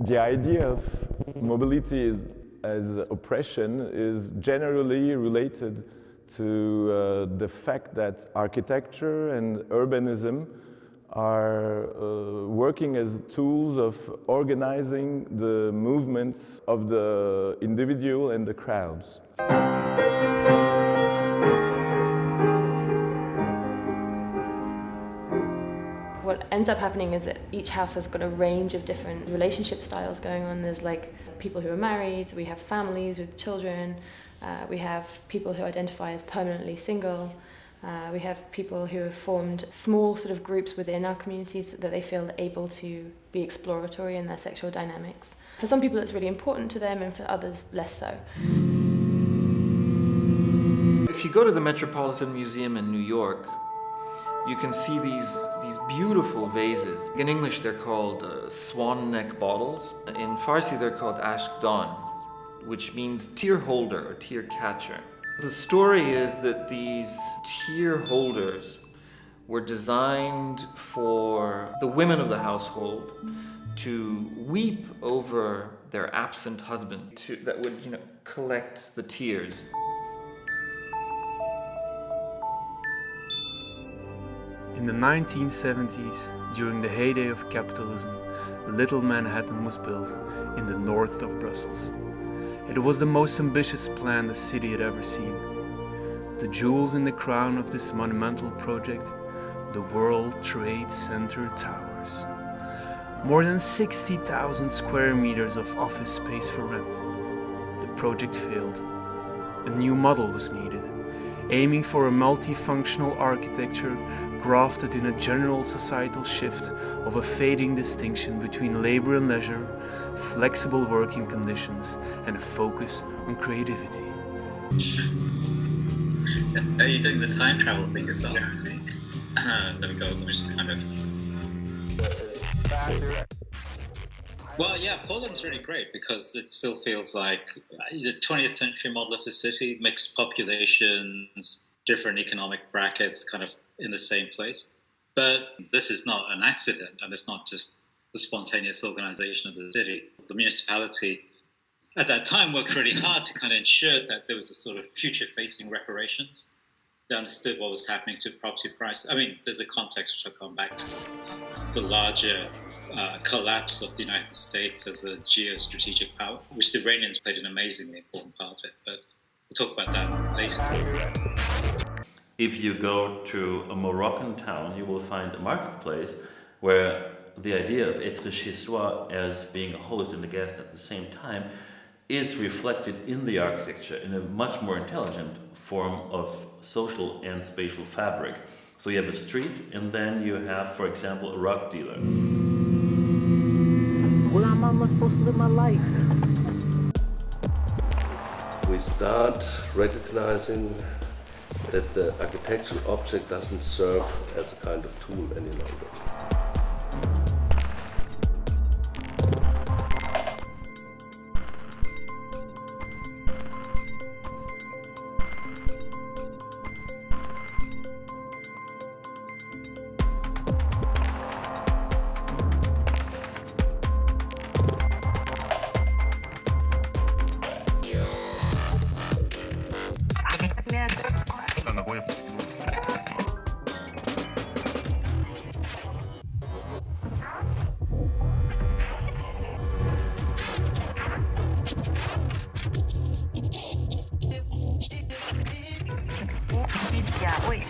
The idea of mobility as oppression is generally related to the fact that architecture and urbanism are working as tools of organizing the movements of the individual and the crowds. What ends up happening is that each house has got a range of different relationship styles going on. There's like people who are married, we have families with children, we have people who identify as permanently single, we have people who have formed small sort of groups within our communities that they feel able to be exploratory in their sexual dynamics. For some people it's really important to them, and for others less so. If you go to the Metropolitan Museum in New York, you can see these beautiful vases. In English they're called swan neck bottles. In Farsi they're called ashkdan, which means tear holder or tear catcher. The story is that these tear holders were designed for the women of the household to weep over their absent husband, that would, collect the tears. In the 1970s, during the heyday of capitalism, Little Manhattan was built in the north of Brussels. It was the most ambitious plan the city had ever seen. The jewels in the crown of this monumental project, the World Trade Center towers. More than 60,000 square meters of office space for rent. The project failed. A new model was needed, aiming for a multifunctional architecture grafted in a general societal shift of a fading distinction between labor and leisure, flexible working conditions, and a focus on creativity. Are you doing the time travel thing yourself? Let me just kind of... Well, yeah, Poland's really great because it still feels like the 20th century model of a city, mixed populations, different economic brackets kind of in the same place. But this is not an accident, and it's not just the spontaneous organization of the city. The municipality at that time worked really hard to kind of ensure that there was a sort of future-facing reparations. They understood what was happening to property price. I mean, there's a context which I'll come back to. The larger collapse of the United States as a geostrategic power, which the Iranians played an amazingly important part in, but we'll talk about that later. If you go to a Moroccan town, you will find a marketplace where the idea of être chez soi as being a host and a guest at the same time is reflected in the architecture in a much more intelligent form of social and spatial fabric. So you have a street, and then you have, for example, a rug dealer. Well, how am I supposed to live my life? We start recognizing that the architectural object doesn't serve as a kind of tool any longer. Yeah, wait.